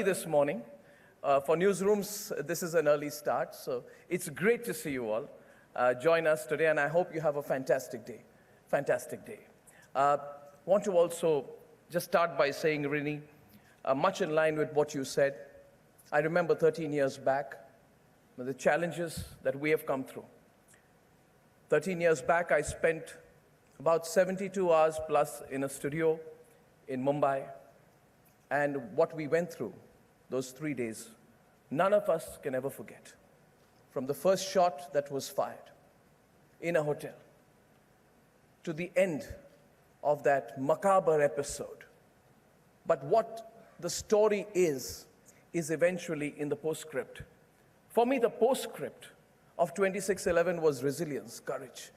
this morning. For newsrooms, this is an early start, so it's great to see you all join us today, and I hope you have a fantastic day. Fantastic day. Want to also just start by saying, Rini, much in line with what you said, I remember 13 years back, the challenges that we have come through. 13 years back, I spent about 72 hours plus in a studio in Mumbai, and what we went through those 3 days, none of us can ever forget. From the first shot that was fired in a hotel, to the end of that macabre episode. But what the story is eventually in the postscript. For me, the postscript of 26/11 was resilience, courage,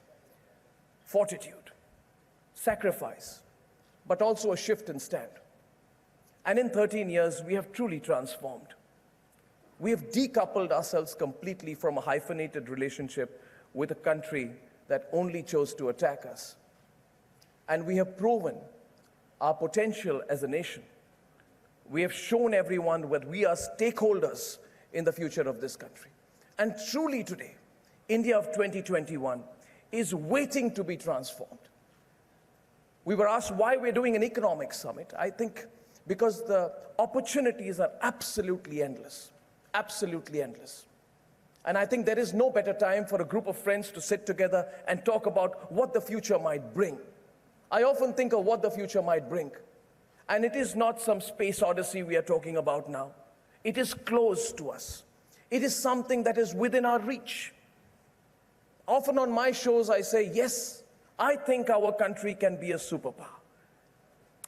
fortitude, sacrifice, but also a shift in stand. And in 13 years, we have truly transformed. We have decoupled ourselves completely from a hyphenated relationship with a country that only chose to attack us. And we have proven our potential as a nation. We have shown everyone that we are stakeholders in the future of this country. And truly today, India of 2021 is waiting to be transformed. We were asked why we're doing an economic summit. I think because the opportunities are absolutely endless, absolutely endless. And I think there is no better time for a group of friends to sit together and talk about what the future might bring. I often think of what the future might bring. And it is not some space odyssey we are talking about now. It is close to us. It is something that is within our reach. Often on my shows, I say, yes, I think our country can be a superpower.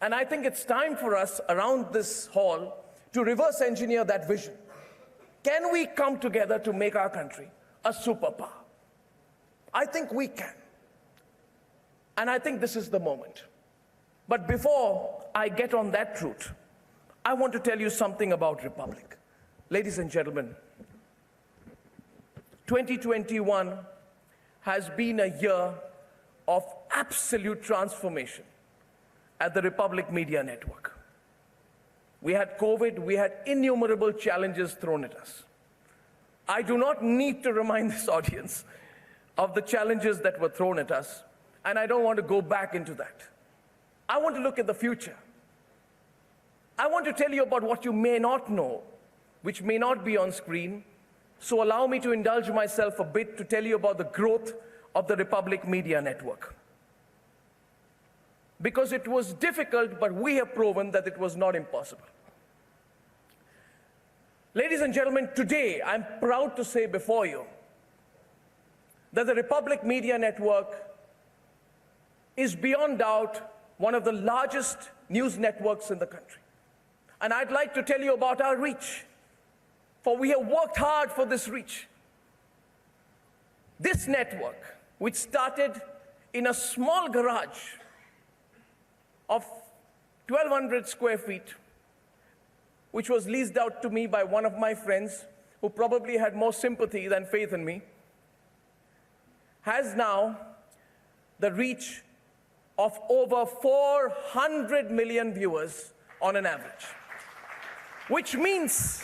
And I think it's time for us around this hall to reverse engineer that vision. Can we come together to make our country a superpower? I think we can. And I think this is the moment. But before I get on that route, I want to tell you something about Republic. Ladies and gentlemen, 2021 has been a year of absolute transformation at the Republic Media Network. We had COVID, we had innumerable challenges thrown at us. I do not need to remind this audience of the challenges that were thrown at us, and I don't want to go back into that. I want to look at the future. I want to tell you about what you may not know, which may not be on screen, so allow me to indulge myself a bit to tell you about the growth of the Republic Media Network. Because it was difficult, but we have proven that it was not impossible. Ladies and gentlemen, today I'm proud to say before you that the Republic Media Network is beyond doubt one of the largest news networks in the country. And I'd like to tell you about our reach, for we have worked hard for this reach. This network, which started in a small garage of 1,200 square feet, which was leased out to me by one of my friends who probably had more sympathy than faith in me, has now the reach of over 400 million viewers on an average, which means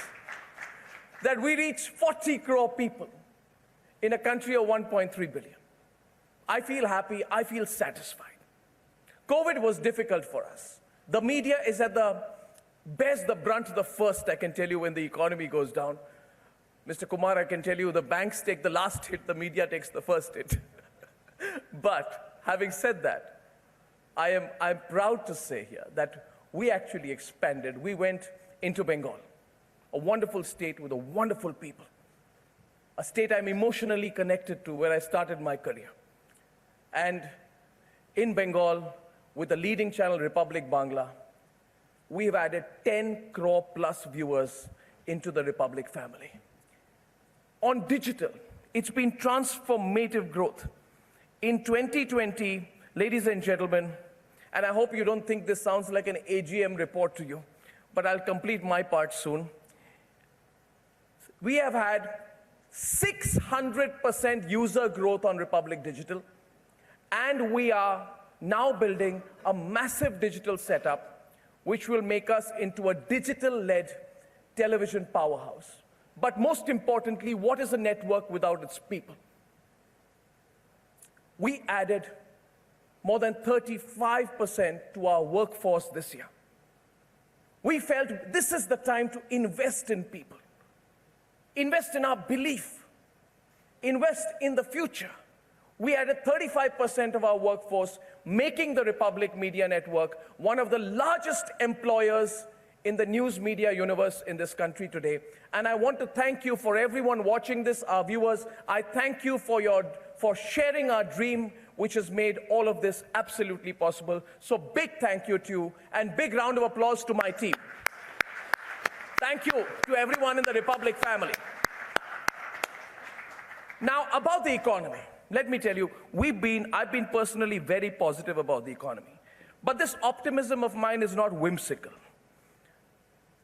that we reach 40 crore people in a country of 1.3 billion. I feel happy, I feel satisfied. COVID was difficult for us. The media is at the bears the brunt the first, I can tell you, when the economy goes down. Mr. Kumar, I can tell you the banks take the last hit, the media takes the first hit. But having said that, I'm proud to say here that we actually expanded. We went into Bengal, a wonderful state with a wonderful people, a state I'm emotionally connected to where I started my career. And in Bengal, with the leading channel Republic Bangla, we've added 10 crore plus viewers into the Republic family. On digital, it's been transformative growth. In 2020, ladies and gentlemen, and I hope you don't think this sounds like an AGM report to you, but I'll complete my part soon. We have had 600% user growth on Republic Digital, and we are now building a massive digital setup which will make us into a digital-led television powerhouse. But most importantly, what is a network without its people? We added more than 35% to our workforce this year. We felt this is the time to invest in people, invest in our belief, invest in the future. We added 35% of our workforce, making the Republic Media Network one of the largest employers in the news media universe in this country today. And I want to thank you for everyone watching this, our viewers. I thank you for sharing our dream, which has made all of this absolutely possible. So big thank you to you, and big round of applause to my team. Thank you to everyone in the Republic family. Now, about the economy, let me tell you, I've been personally very positive about the economy. But this optimism of mine is not whimsical.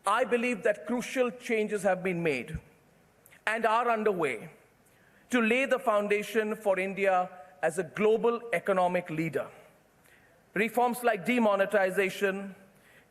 I believe that crucial changes have been made and are underway to lay the foundation for India as a global economic leader. Reforms like demonetization,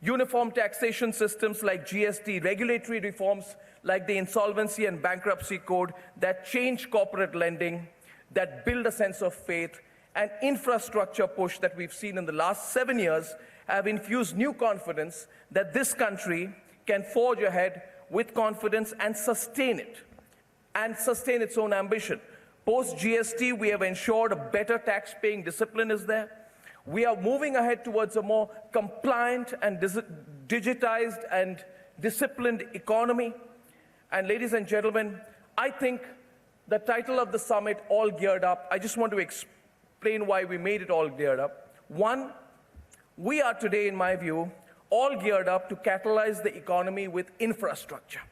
uniform taxation systems like GST, regulatory reforms like the Insolvency and Bankruptcy Code that change corporate lending, that build a sense of faith, and infrastructure push that we've seen in the last 7 years have infused new confidence that this country can forge ahead with confidence and sustain it, and sustain its own ambition. Post-GST, we have ensured a better tax-paying discipline is there. We are moving ahead towards a more compliant and digitized and disciplined economy. And ladies and gentlemen, I think the title of the summit, All Geared Up, I just want to explain why we made it all geared up. One, we are today, in my view, all geared up to catalyze the economy with infrastructure.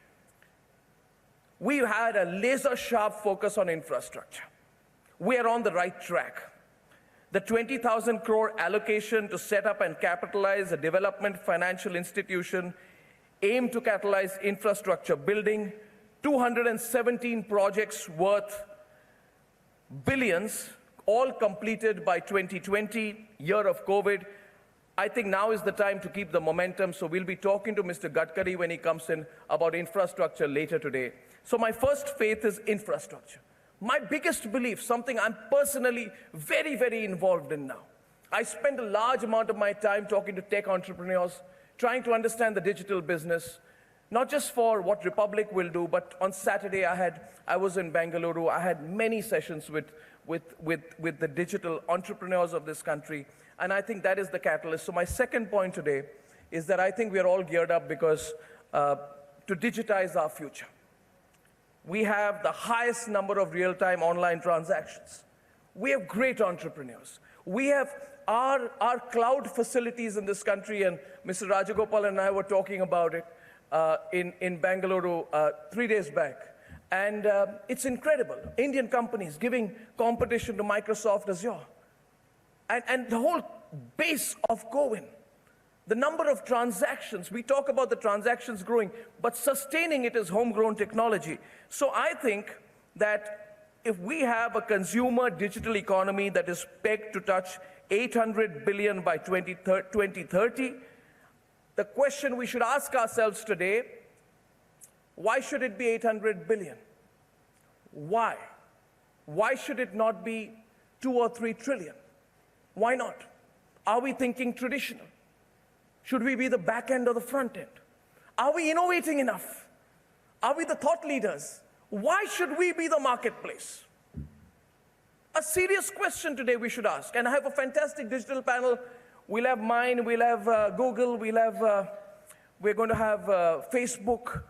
We've had a laser-sharp focus on infrastructure. We are on the right track. The 20,000 crore allocation to set up and capitalize a development financial institution aimed to catalyze infrastructure building, 217 projects worth billions, all completed by 2020, year of COVID. I think now is the time to keep the momentum, so we'll be talking to Mr. Gadkari when he comes in about infrastructure later today. So my first faith is infrastructure. My biggest belief, something I'm personally very, very involved in now. I spend a large amount of my time talking to tech entrepreneurs, trying to understand the digital business, not just for what Republic will do, but on Saturday I was in Bengaluru. I had many sessions with the digital entrepreneurs of this country, and I think that is the catalyst. So my second point today is that I think we are all geared up because to digitize our future. We have the highest number of real-time online transactions. We have great entrepreneurs. We have our cloud facilities in this country, and Mr. Rajagopal and I were talking about it in Bengaluru 3 days back. And it's incredible. Indian companies giving competition to Microsoft Azure. And the whole base of CoWIN, the number of transactions, we talk about the transactions growing, but sustaining it is homegrown technology. So I think that if we have a consumer digital economy that is pegged to touch 800 billion by 2030, the question we should ask ourselves today, why should it be 800 billion? Why? Why should it not be 2 or 3 trillion? Why not? Are we thinking traditional? Should we be the back end or the front end? Are we innovating enough? Are we the thought leaders? Why should we be the marketplace? A serious question today we should ask. And I have a fantastic digital panel. We'll have mine, we'll have Google, we're going to have Facebook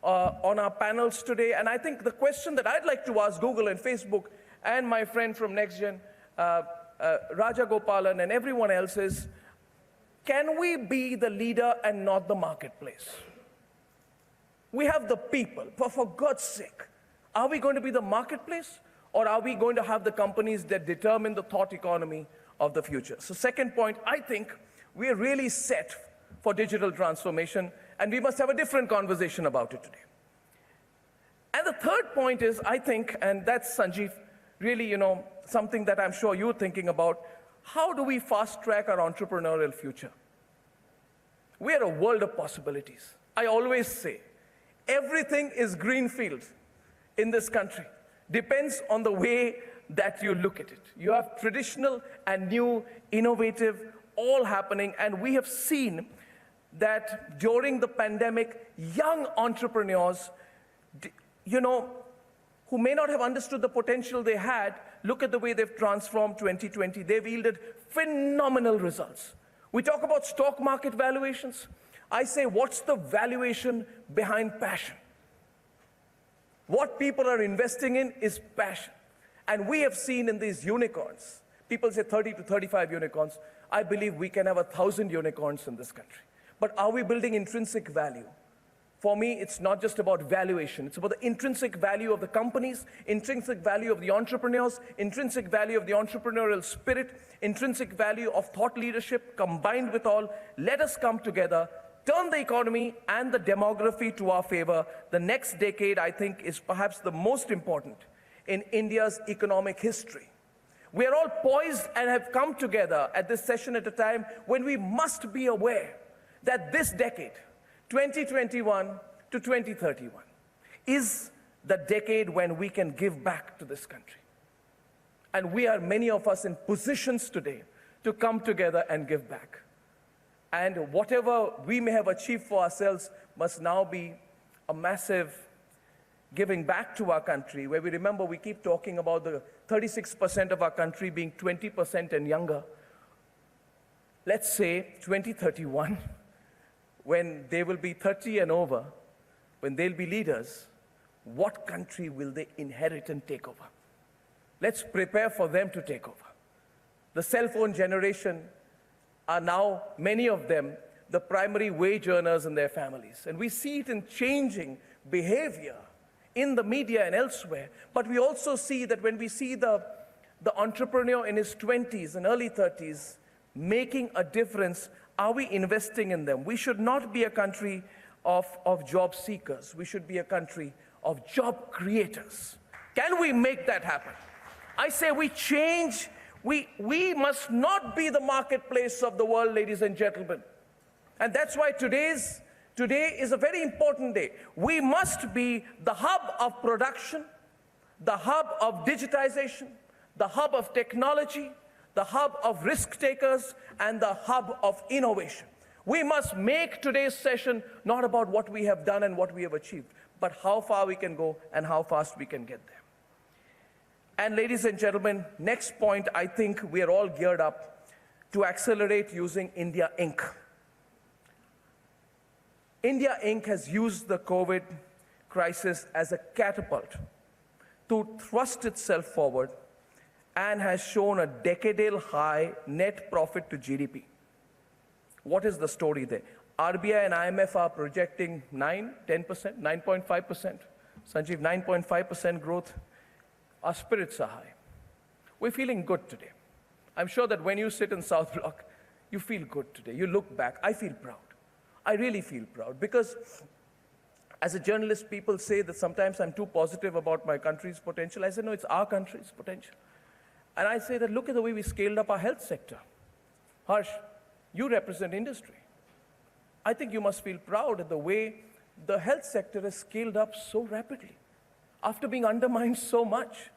on our panels today. And I think the question that I'd like to ask Google and Facebook and my friend from NextGen, Rajagopalan, and everyone else is, can we be the leader and not the marketplace? We have the people, but for God's sake, are we going to be the marketplace, or are we going to have the companies that determine the thought economy of the future? So second point, I think we are really set for digital transformation, and we must have a different conversation about it today. And the third point is, I think, and that's, Sanjeev, really, something that I'm sure you're thinking about, how do we fast-track our entrepreneurial future? We are a world of possibilities. I always say, Everything is greenfield in this country. Depends on the way that you look at it. You have traditional and new, innovative, all happening, and we have seen that during the pandemic, young entrepreneurs, who may not have understood the potential they had, look at the way they've transformed 2020. They've yielded phenomenal results. We talk about stock market valuations. I say, what's the valuation behind passion? What people are investing in is passion. And we have seen in these unicorns, people say 30 to 35 unicorns. I believe we can have 1,000 unicorns in this country. But are we building intrinsic value? For me, it's not just about valuation. It's about the intrinsic value of the companies, intrinsic value of the entrepreneurs, intrinsic value of the entrepreneurial spirit, intrinsic value of thought leadership combined with all. Let us come together, turn the economy and the demography to our favor. The next decade, I think, is perhaps the most important in India's economic history. We are all poised and have come together at this session at a time when we must be aware that this decade, 2021 to 2031, is the decade when we can give back to this country. And we are, many of us, in positions today to come together and give back. And whatever we may have achieved for ourselves must now be a massive giving back to our country, where we remember we keep talking about the 36% of our country being 20% and younger. Let's say 2031, when they will be 30 and over, when they'll be leaders, what country will they inherit and take over? Let's prepare for them to take over. The cell phone generation are now, many of them, the primary wage earners in their families. And we see it in changing behavior in the media and elsewhere. But we also see that when we see the entrepreneur in his 20s and early 30s making a difference, are we investing in them? We should not be a country of job seekers. We should be a country of job creators. Can we make that happen? I say we change. We must not be the marketplace of the world, ladies and gentlemen. And that's why today is a very important day. We must be the hub of production, the hub of digitization, the hub of technology, the hub of risk takers, and the hub of innovation. We must make today's session not about what we have done and what we have achieved, but how far we can go and how fast we can get there. And ladies and gentlemen, next point, I think we are all geared up to accelerate using India Inc. India Inc. has used the COVID crisis as a catapult to thrust itself forward and has shown a decadal high net profit to GDP. What is the story there? RBI and IMF are projecting 10%, 9.5%. Sanjeev, 9.5% growth. Our spirits are high. We're feeling good today. I'm sure that when you sit in South Block, you feel good today. You look back. I feel proud. I really feel proud because as a journalist, people say that sometimes I'm too positive about my country's potential. I say, no, it's our country's potential. And I say that look at the way we scaled up our health sector. Harsh, you represent industry. I think you must feel proud at the way the health sector has scaled up so rapidly after being undermined so much.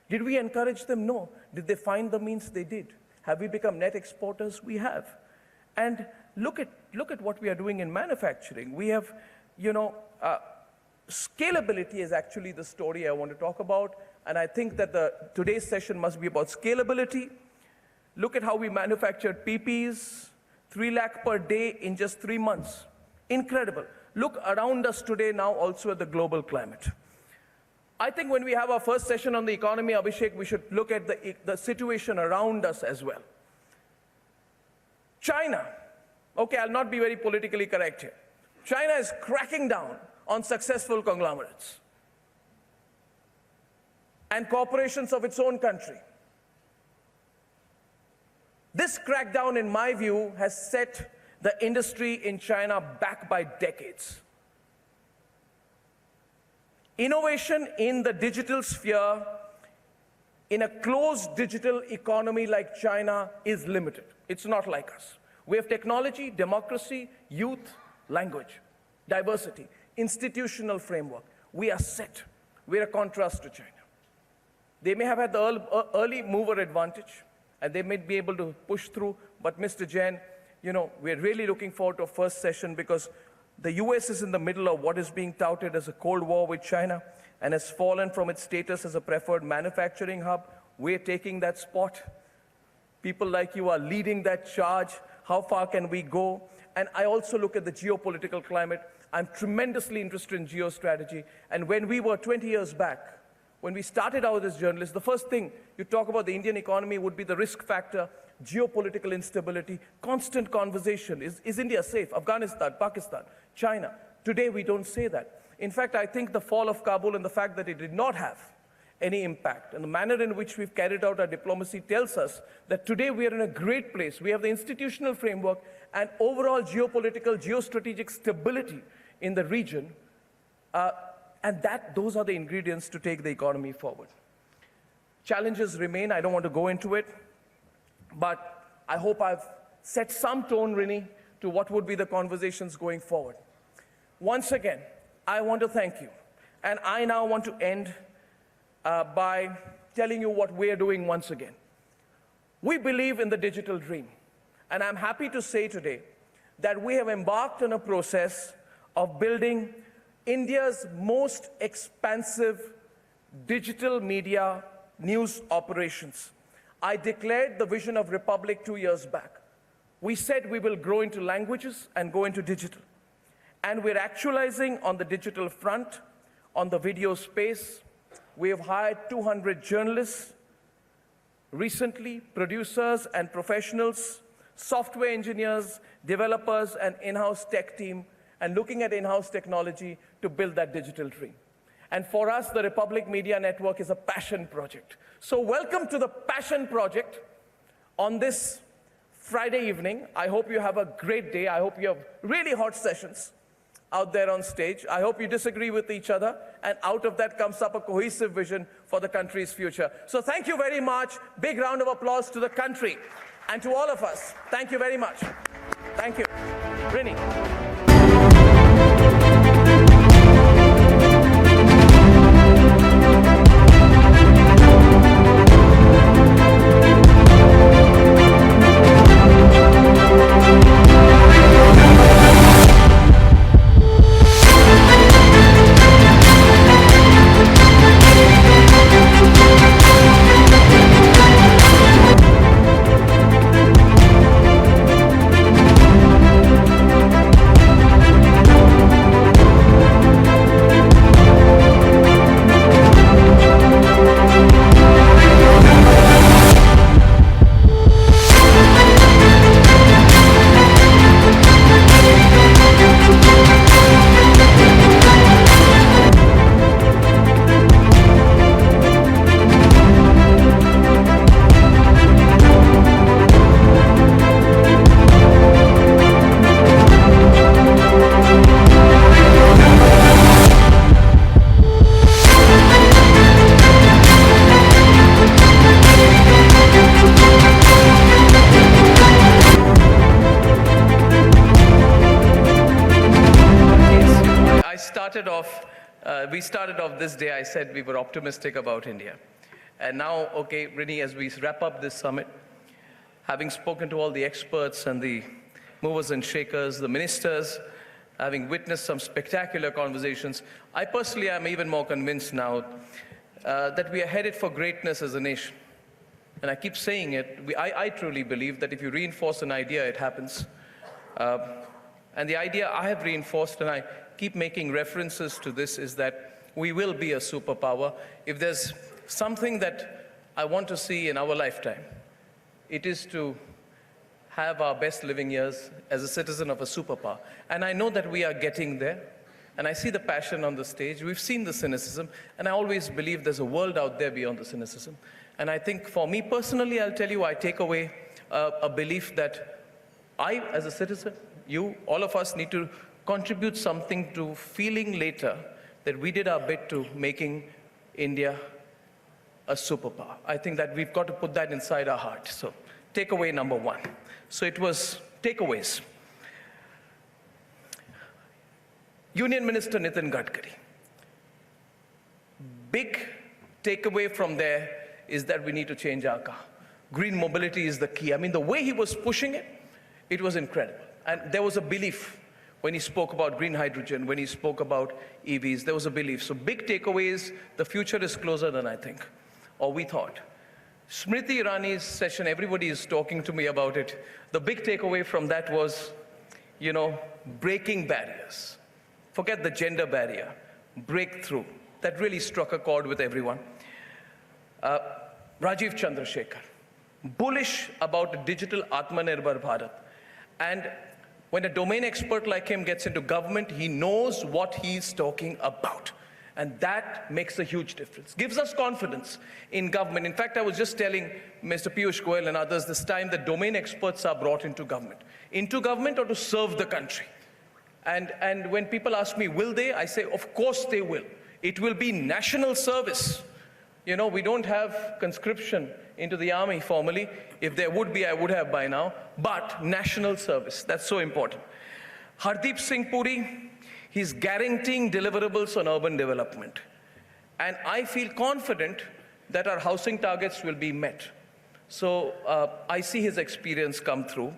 Did we encourage them? No. Did they find the means? They did. Have we become net exporters? We have. And look at what we are doing in manufacturing. We have, scalability is actually the story I want to talk about. And I think that today's session must be about scalability. Look at how we manufactured PPEs, 3 lakh per day in just 3 months. Incredible. Look around us today now also at the global climate. I think when we have our first session on the economy, Abhishek, we should look at the situation around us as well. China. Okay, I'll not be very politically correct here. China is cracking down on successful conglomerates and corporations of its own country. This crackdown, in my view, has set the industry in China back by decades. Innovation in the digital sphere in a closed digital economy like China is limited. It's not like us. We have technology, democracy, youth, language, diversity. institutional framework, we are set. We're a contrast to China. They may have had the early mover advantage, and they may be able to push through, but Mr. Jain, we're really looking forward to a first session because the US is in the middle of what is being touted as a Cold War with China and has fallen from its status as a preferred manufacturing hub. We're taking that spot. People like you are leading that charge. How far can we go? And I also look at the geopolitical climate. I'm tremendously interested in geostrategy. And when we were 20 years back, when we started out as journalists, the first thing you talk about the Indian economy would be the risk factor, geopolitical instability, constant conversation. Is India safe? Afghanistan, Pakistan, China. Today, we don't say that. In fact, I think the fall of Kabul and the fact that it did not have any impact and the manner in which we've carried out our diplomacy tells us that today we are in a great place. We have the institutional framework and overall geopolitical, geostrategic stability in the region. And those are the ingredients to take the economy forward. Challenges remain. I don't want to go into it. But I hope I've set some tone, Rini, to what would be the conversations going forward. Once again, I want to thank you. And I now want to end by telling you what we're doing once again. We believe in the digital dream. And I'm happy to say today that we have embarked on a process of building India's most expansive digital media news operations. I declared the vision of Republic 2 years back. We said we will grow into languages and go into digital. And we're actualizing on the digital front, on the video space. We have hired 200 journalists recently, producers and professionals, software engineers, developers, and in-house tech team, and looking at in-house technology to build that digital dream. And for us, the Republic Media Network is a passion project. So welcome to the passion project on this Friday evening. I hope you have a great day. I hope you have really hot sessions out there on stage. I hope you disagree with each other, and out of that comes up a cohesive vision for the country's future. So thank you very much. Big round of applause to the country and to all of us. Thank you very much. Thank you. Rini. We started off this day, I said we were optimistic about India. And now, okay, Rini, as we wrap up this summit, having spoken to all the experts and the movers and shakers, the ministers, having witnessed some spectacular conversations, I personally am even more convinced now that we are headed for greatness as a nation. And I keep saying it, I truly believe that if you reinforce an idea, it happens. And the idea I have reinforced, and I keep making references to this, is that we will be a superpower. If there's something that I want to see in our lifetime, it is to have our best living years as a citizen of a superpower. And I know that we are getting there. And I see the passion on the stage. We've seen the cynicism. And I always believe there's a world out there beyond the cynicism. And I think for me personally, I'll tell you, I take away a belief that I, as a citizen, you, all of us need to contribute something to feeling later that we did our bit to making India a superpower. I think that we've got to put that inside our heart. So takeaway number one. So it was takeaways. Union Minister Nitin Gadkari. Big takeaway from there is that we need to change our car. Green mobility is the key. I mean, the way he was pushing it, it was incredible. And there was a belief when he spoke about green hydrogen, when he spoke about EVs, there was a belief. So big takeaway is the future is closer than I think, or we thought. Smriti Irani's session, everybody is talking to me about it. The big takeaway from that was, breaking barriers. Forget the gender barrier, breakthrough. That really struck a chord with everyone. Rajiv Chandrasekhar, bullish about digital Atmanirbhar Bharat. And when a domain expert like him gets into government, he knows what he's talking about. And that makes a huge difference. Gives us confidence in government. In fact, I was just telling Mr. Piyush Goyal and others this time that domain experts are brought into government. Into government or to serve the country. And when people ask me, will they? I say, of course they will. It will be national service. We don't have conscription into the army formally. If there would be, I would have by now. But national service, that's so important. Hardeep Singh Puri, he's guaranteeing deliverables on urban development. And I feel confident that our housing targets will be met. So I see his experience come through.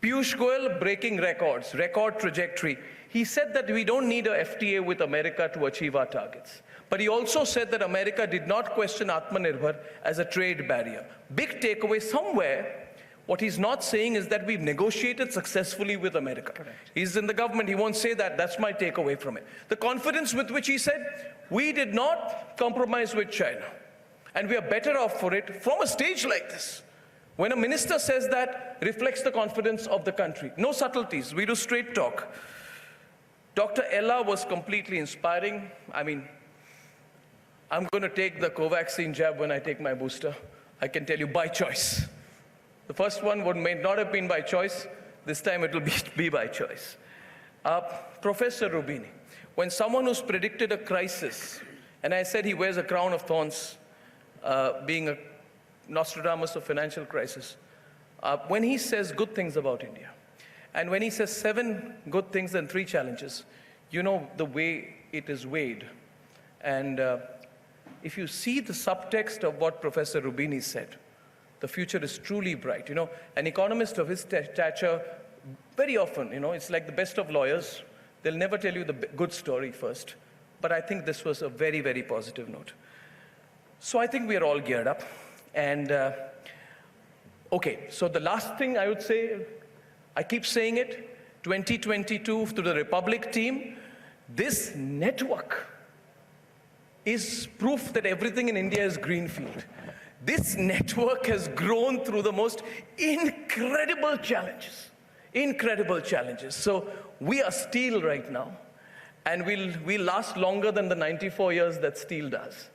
Piyush Goyal breaking records, record trajectory. He said that we don't need a FTA with America to achieve our targets. But he also said that America did not question Atmanirbhar as a trade barrier. Big takeaway somewhere, what he's not saying is that we've negotiated successfully with America. Correct. He's in the government, he won't say that. That's my takeaway from it. The confidence with which he said, we did not compromise with China. And we are better off for it from a stage like this. When a minister says that, reflects the confidence of the country. No subtleties, we do straight talk. Dr. Ella was completely inspiring. I mean, I'm going to take the Covaxin jab when I take my booster. I can tell you by choice. The first one may not have been by choice. This time it will be by choice. Professor Rubini, when someone who's predicted a crisis, and I said he wears a crown of thorns, being a Nostradamus of financial crisis, when he says good things about India, and when he says 7 good things and 3 challenges, the way it is weighed. And if you see the subtext of what Professor Rubini said, the future is truly bright. An economist of his stature, very often, it's like the best of lawyers. They'll never tell you the good story first. But I think this was a very, very positive note. So I think we are all geared up. And, okay, so the last thing I would say, I keep saying it, 2022 to the Republic team, this network is proof that everything in India is greenfield. This network has grown through the most incredible challenges. Incredible challenges. So we are steel right now, and we'll last longer than the 94 years that steel does.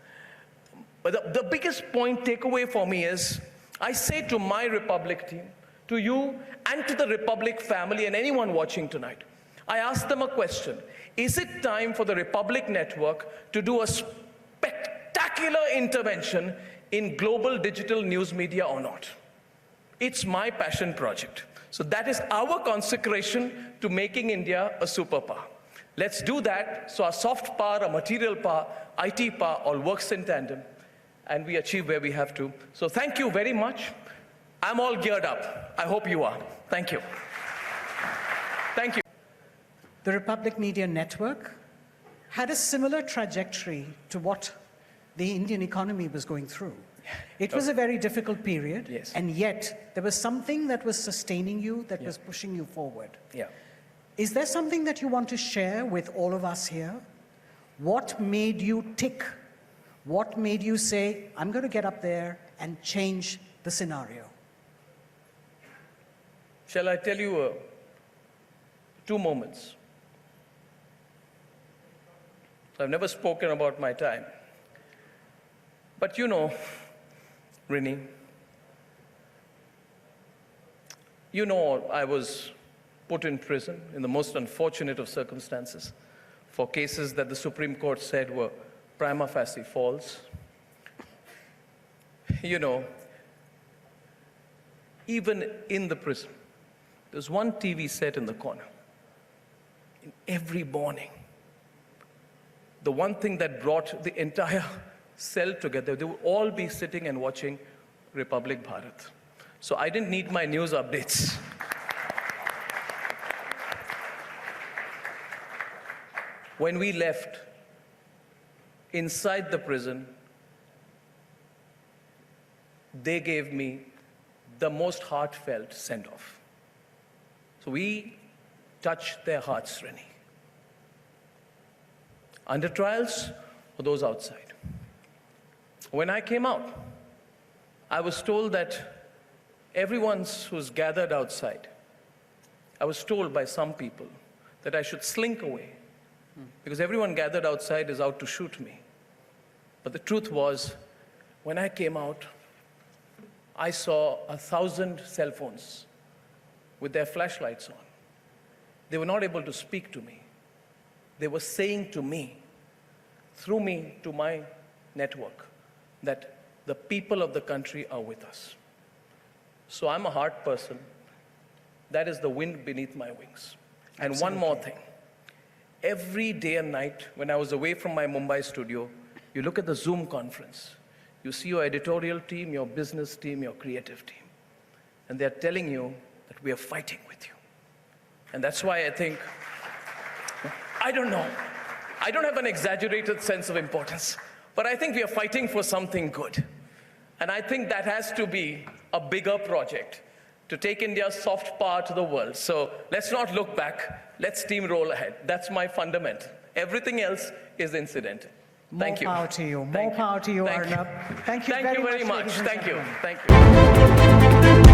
But the biggest point takeaway for me is, I say to my Republic team, to you and to the Republic family and anyone watching tonight, I ask them a question. Is it time for the Republic Network to do a spectacular intervention in global digital news media or not? It's my passion project. So that is our consecration to making India a superpower. Let's do that so our soft power, our material power, IT power all works in tandem, and we achieve where we have to. So thank you very much. I'm all geared up. I hope you are. Thank you. Thank you. The Republic Media Network had a similar trajectory to what the Indian economy was going through. It was a very difficult period, yes, and yet there was something that was sustaining you, that was pushing you forward. Yeah. Is there something that you want to share with all of us here? What made you tick? What made you say, I'm going to get up there and change the scenario? Shall I tell you 2 moments? I've never spoken about my time. But Rini, I was put in prison in the most unfortunate of circumstances for cases that the Supreme Court said were prima facie false. Even in the prison, there's one TV set in the corner. in every morning, the one thing that brought the entire cell together, they would all be sitting and watching Republic Bharat. So I didn't need my news updates. When we left, inside the prison, they gave me the most heartfelt send-off. So we touched their hearts, Rennie. Under trials or those outside. When I came out, I was told that everyone who's gathered outside, I was told by some people that I should slink away because everyone gathered outside is out to shoot me. But the truth was, when I came out, I saw 1,000 cell phones with their flashlights on. They were not able to speak to me. They were saying to me, through me to my network, that the people of the country are with us. So I'm a heart person. That is the wind beneath my wings. And Absolutely. one more thing. Every day and night, when I was away from my Mumbai studio, you look at the Zoom conference. You see your editorial team, your business team, your creative team. And they're telling you that we are fighting with you. And that's why I think, I don't know. I don't have an exaggerated sense of importance, but I think we are fighting for something good. And I think that has to be a bigger project to take India's soft power to the world. So let's not look back, let's steamroll ahead. That's my fundament. Everything else is incidental. Thank you. More power to you. More power to you, Arnab. Thank you very very much. much. Thank you. Thank you.